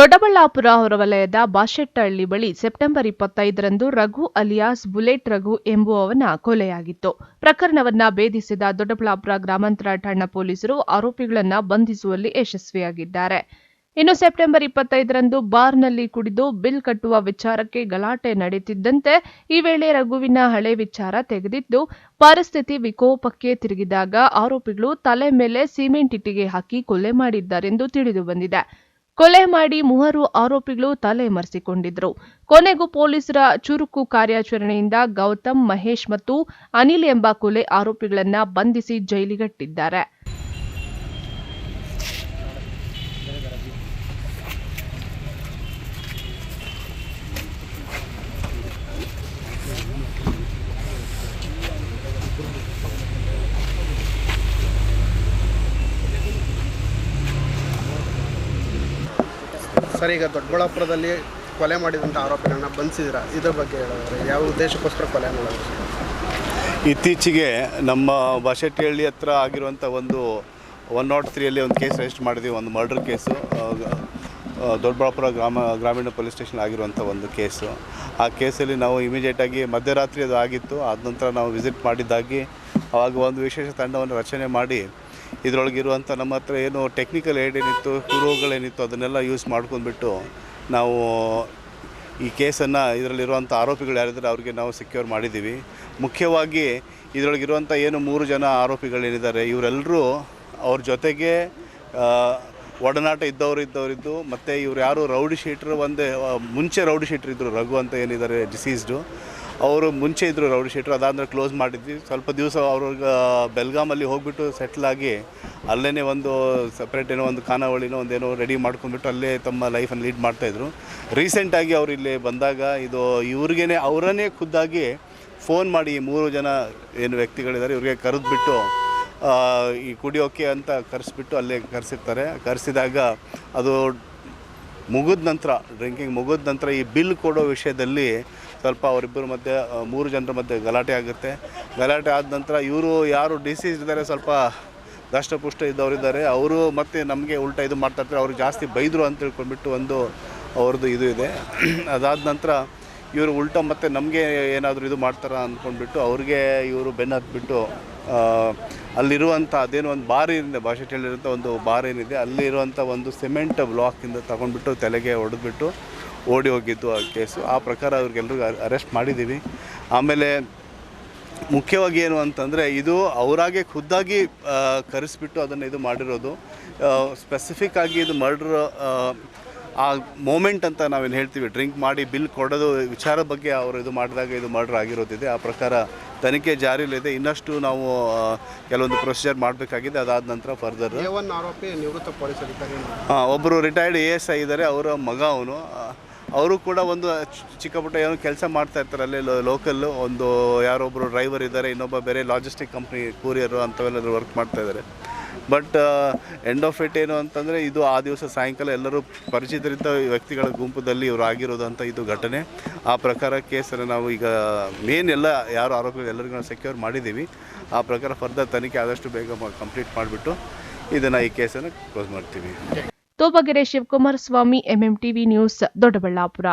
ದೊಡ್ಡಬಳ್ಳಾಪುರ ಹೊರವಲಯದ ಬಾಶೆಟ್ಟಹಳ್ಳಿ ಬಳಿ ಸೆಪ್ಟೆಂಬರ್ 25ರಂದು ರಘು ಅಲಿಯಾಸ್ ಬುಲೆಟ್ ರಘು ಎಂಬುವವನ ಕೊಲೆಯಾಗಿತ್ತು. ಪ್ರಕರಣವನ್ನ ಭೇದಿಸಿದ ದೊಡ್ಡಬಳ್ಳಾಪುರ ಗ್ರಾಮಾಂತರ ಠಾಣಾ ಪೊಲೀಸರು ಆರೋಪಿಗಳನ್ನು ಬಂಧಿಸುವಲ್ಲಿ ಯಶಸ್ವಿಯಾಗಿದ್ದಾರೆ. ಇನ್ನು ಸೆಪ್ಟೆಂಬರ್ 25ರಂದು ಬಾರ್ನಲ್ಲಿ ಕುಡಿದು ಬಿಲ್ ಕಟ್ಟುವ ವಿಚಾರಕ್ಕೆ ಗಲಾಟೆ ನಡೆಯುತ್ತಿದ್ದಂತೆ ಈ ವೇಳೆ ರಘುವಿನ ಹಳೆ ವಿಚಾರ ತೆಗೆದಿದ್ದು ಪರಿಸ್ಥಿತಿ ವಿಕೋಪಕ್ಕೆ ತಿರುಗಿದಾಗ ಆರೋಪಿಗಳು ತಲೆ ಮೇಲೆ ಸಿಮೆಂಟ್ ಇಟ್ಟಿಗೆ ಹಾಕಿ ಕೊಲೆ ಮಾಡಿದ್ದಾರೆಂದು ತಿಳಿದುಬಂದಿದೆ. ಕೊಲೆ ಮಾಡಿ ಮೂವರು ಆರೋಪಿಗಳು ತಲೆ ಮರೆಸಿಕೊಂಡಿದ್ರು. ಕೊನೆಗೂ ಪೊಲೀಸರ ಚುರುಕು ಕಾರ್ಯಾಚರಣೆಯಿಂದ ಗೌತಮ್, ಮಹೇಶ್ ಮತ್ತು ಅನಿಲ್ ಎಂಬ ಕೊಲೆ ಆರೋಪಿಗಳನ್ನು ಬಂಧಿಸಿ ಜೈಲಿಗಟ್ಟಿದ್ದಾರೆ. ಸರ್, ಈಗ ದೊಡ್ಡಬಳ್ಳಾಪುರದಲ್ಲಿ ಕೊಲೆ ಮಾಡಿದಂಥ ಆರೋಪಿಗಳನ್ನ ಬಂಧಿಸಿದ್ರ, ಇದ್ರ ಬಗ್ಗೆ ಹೇಳಿದ್ರೆ ಯಾವ ಉದ್ದೇಶಕ್ಕೋಸ್ಕರ ಕೊಲೆ ಮಾಡೋದು? ಇತ್ತೀಚೆಗೆ ನಮ್ಮ ಬಾಶೆಟ್ಟಹಳ್ಳಿ ಹತ್ರ ಆಗಿರುವಂಥ ಒಂದು 103 ಒಂದು ಕೇಸ್ ರಿಜಿಸ್ಟರ್ ಮಾಡಿದ್ವಿ. ಒಂದು ಮರ್ಡರ್ ಕೇಸು, ದೊಡ್ಡಬಳ್ಳಾಪುರ ಗ್ರಾಮೀಣ ಪೊಲೀಸ್ ಸ್ಟೇಷನ್ ಆಗಿರುವಂಥ ಒಂದು ಕೇಸು. ಆ ಕೇಸಲ್ಲಿ ನಾವು ಇಮಿಡಿಯೇಟಾಗಿ ಮಧ್ಯರಾತ್ರಿ ಅದು ಆಗಿತ್ತು. ಆದ ನಂತರ ನಾವು ವಿಸಿಟ್ ಮಾಡಿದ್ದಾಗಿ ಆವಾಗ ಒಂದು ವಿಶೇಷ ತಂಡವನ್ನು ರಚನೆ ಮಾಡಿ ಇದರೊಳಗಿರುವಂಥ ನಮ್ಮ ಹತ್ರ ಏನು ಟೆಕ್ನಿಕಲ್ ಏಡ್ ಏನಿತ್ತು, ಕ್ಲೂಗಳೇನಿತ್ತು ಅದನ್ನೆಲ್ಲ ಯೂಸ್ ಮಾಡ್ಕೊಂಡ್ಬಿಟ್ಟು ನಾವು ಈ ಕೇಸನ್ನು ಇದರಲ್ಲಿರುವಂಥ ಆರೋಪಿಗಳು ಯಾರಿದ್ದಾರೆ ಅವ್ರಿಗೆ ನಾವು ಸೆಕ್ಯೂರ್ ಮಾಡಿದ್ದೀವಿ. ಮುಖ್ಯವಾಗಿ ಇದರೊಳಗಿರುವಂಥ ಏನು 3 ಜನ ಆರೋಪಿಗಳೇನಿದ್ದಾರೆ ಇವರೆಲ್ಲರೂ ಅವ್ರ ಜೊತೆಗೆ ಒಡನಾಟ ಇದ್ದವರಿದ್ದು ಮತ್ತು ಇವ್ರು ಯಾರು ರೌಡಿ ಶೀಟ್ರು ಮುಂಚೆ ರೌಡಿ ಶೀಟ್ರ್ ಇದ್ದರು. ರಘು ಅಂತ ಏನಿದ್ದಾರೆ ಡಿಸೀಸ್ಡು, ಅವರು ಮುಂಚೆ ಇದ್ದರು ರೌಡಿ ಶೀಟ್ರು. ಅದಾದಮೇಲೆ ಕ್ಲೋಸ್ ಮಾಡಿದ್ವಿ. ಸ್ವಲ್ಪ ದಿವಸ ಅವ್ರಿಗೆ ಬೆಲ್ಗಾಮಲ್ಲಿ ಹೋಗಿಬಿಟ್ಟು ಸೆಟ್ಲಾಗಿ ಅಲ್ಲೇ ಒಂದು ಸಪ್ರೇಟ್ ಏನೋ ಒಂದು ಖಾನಾವಳಿನೋ ಒಂದೇನೋ ರೆಡಿ ಮಾಡ್ಕೊಂಡ್ಬಿಟ್ಟು ಅಲ್ಲೇ ತಮ್ಮ ಲೈಫನ್ನು ಲೀಡ್ ಮಾಡ್ತಾಯಿದ್ರು. ರೀಸೆಂಟಾಗಿ ಅವರು ಇಲ್ಲಿ ಬಂದಾಗ ಇದು ಇವ್ರಿಗೇ ಅವರನ್ನೇ ಖುದ್ದಾಗಿ ಫೋನ್ ಮಾಡಿ 3 ಜನ ಏನು ವ್ಯಕ್ತಿಗಳಿದ್ದಾರೆ ಇವ್ರಿಗೆ ಕರೆದ್ಬಿಟ್ಟು ಈ ಕುಡಿಯೋಕೆ ಅಂತ ಕರೆಸ್ಬಿಟ್ಟು ಅಲ್ಲೇ ಕರೆಸಿರ್ತಾರೆ. ಕರೆಸಿದಾಗ ಅದು ಮುಗಿದ ನಂತರ ಡ್ರಿಂಕಿಂಗ್ ಮುಗಿದ ನಂತರ ಈ ಬಿಲ್ ಕೊಡೋ ವಿಷಯದಲ್ಲಿ ಸ್ವಲ್ಪ ಅವರಿಬ್ಬರ ಮಧ್ಯೆ 3 ಜನರ ಮಧ್ಯೆ ಗಲಾಟೆ ಆಗುತ್ತೆ. ಗಲಾಟೆ ಆದ ನಂತರ ಇವರು ಯಾರು ಡಿಸೀಸ್ ಇದ್ದಾರೆ, ಸ್ವಲ್ಪ ದಷ್ಟಪುಷ್ಟ ಇದ್ದವರಿದ್ದಾರೆ, ಅವರು ಮತ್ತೆ ನಮಗೆ ಉಲ್ಟಾ ಇದು ಮಾಡ್ತಾಯಿರ್ತಾರೆ. ಅವ್ರಿಗೆ ಜಾಸ್ತಿ ಬೈದರು ಅಂತ ತಿಳ್ಕೊಂಡ್ಬಿಟ್ಟು ಒಂದು ಅವ್ರದ್ದು ಇದು ಇದೆ. ಅದಾದ ನಂತರ ಇವರು ಉಲ್ಟಾ ಮತ್ತು ನಮಗೆ ಏನಾದರೂ ಇದು ಮಾಡ್ತಾರ ಅಂದ್ಕೊಂಡ್ಬಿಟ್ಟು ಅವ್ರಿಗೆ ಇವರು ಬೆನ್ನು ಹತ್ಬಿಟ್ಟು ಅಲ್ಲಿರುವಂಥ ಅದೇನೋ ಒಂದು ಬಾರ್ ಏನಿದೆ, ಬಾಶೆಟ್ಟಹಳ್ಳಿರುವಂಥ ಒಂದು ಬಾರ್ ಏನಿದೆ ಅಲ್ಲಿರುವಂಥ ಒಂದು ಸಿಮೆಂಟ್ ಬ್ಲಾಕಿಂದ ತಗೊಂಡ್ಬಿಟ್ಟು ತಲೆಗೆ ಹೊಡೆದ್ಬಿಟ್ಟು ಓಡಿ ಹೋಗಿದ್ದು ಆ ಕೇಸು. ಆ ಪ್ರಕಾರ ಅವ್ರಿಗೆಲ್ರಿಗೂ ಅರೆಸ್ಟ್ ಮಾಡಿದ್ದೀವಿ. ಆಮೇಲೆ ಮುಖ್ಯವಾಗಿ ಏನು ಅಂತಂದರೆ ಇದು ಅವರಾಗೆ ಖುದ್ದಾಗಿ ಕರೆಸ್ಬಿಟ್ಟು ಅದನ್ನು ಇದು ಮಾಡಿರೋದು. ಸ್ಪೆಸಿಫಿಕ್ ಆಗಿ ಇದು ಮರ್ಡ್ರ್ ಆ ಮೂಮೆಂಟ್ ಅಂತ ನಾವೇನು ಹೇಳ್ತೀವಿ, ಡ್ರಿಂಕ್ ಮಾಡಿ ಬಿಲ್ ಕೊಡೋದು ವಿಚಾರ ಬಗ್ಗೆ ಅವರು ಇದು ಮಾಡಿದಾಗ ಇದು ಮರ್ಡರ್ ಆಗಿರೋದಿದೆ. ಆ ಪ್ರಕಾರ ತನಿಖೆ ಜಾರಿಯಲ್ಲಿದೆ. ಇನ್ನಷ್ಟು ನಾವು ಕೆಲವೊಂದು ಪ್ರೊಸೀಜರ್ ಮಾಡಬೇಕಾಗಿದೆ. ಅದಾದ ನಂತರ ಫರ್ದರ್ ಆರೋಪಿ ನಿವೃತ್ತ ಪೊಲೀಸ್ ಅಧಿಕಾರಿ ಒಬ್ಬರು ರಿಟೈರ್ಡ್ ASI ಇದ್ದಾರೆ, ಅವರ ಮಗ ಅವನು. ಅವರು ಕೂಡ ಒಂದು ಚಿಕ್ಕ ಪುಟ್ಟ ಏನೋ ಕೆಲಸ ಮಾಡ್ತಾ ಇರ್ತಾರೆ ಅಲ್ಲೇ ಲೋಕಲ್ಲು. ಒಂದು ಯಾರೊಬ್ಬರು ಡ್ರೈವರ್ ಇದ್ದಾರೆ, ಇನ್ನೊಬ್ಬ ಬೇರೆ ಲಾಜಿಸ್ಟಿಕ್ ಕಂಪ್ನಿ ಕೂರಿಯರು ಅಂಥವೆಲ್ಲರೂ ವರ್ಕ್ ಮಾಡ್ತಾಯಿದ್ದಾರೆ. ಬಟ್ ಎಂಡ್ ಆಫ್ ಇಟ್ ಏನು ಅಂತಂದರೆ ಇದು ಆ ದಿವಸ ಸಾಯಂಕಾಲ ಎಲ್ಲರೂ ಪರಿಚಿತರಿದ್ದ ವ್ಯಕ್ತಿಗಳ ಗುಂಪದಲ್ಲಿ ಇವರು ಆಗಿರೋದು ಅಂತ ಇದು ಘಟನೆ. ಆ ಪ್ರಕಾರ ಕೇಸನ್ನು ನಾವು ಈಗ ಮೇನ್ ಎಲ್ಲ ಯಾರು ಆರೋಪಿಗಳು ಎಲ್ಲರಿಗೂ ನಾವು ಸೆಕ್ಯೂರ್ ಮಾಡಿದ್ದೀವಿ. ಆ ಪ್ರಕಾರ ಫರ್ದರ್ ತನಿಖೆ ಆದಷ್ಟು ಬೇಗ ಕಂಪ್ಲೀಟ್ ಮಾಡಿಬಿಟ್ಟು ಇದನ್ನು ಈ ಕೇಸನ್ನು ಕ್ಲೋಸ್ ಮಾಡ್ತೀವಿ. ತೋಬಗೆರೆ ಶಿವಕುಮಾರ ಸ್ವಾಮಿ, MMTV ನ್ಯೂಸ್, ದೊಡ್ಡಬಳ್ಳಾಪುರ.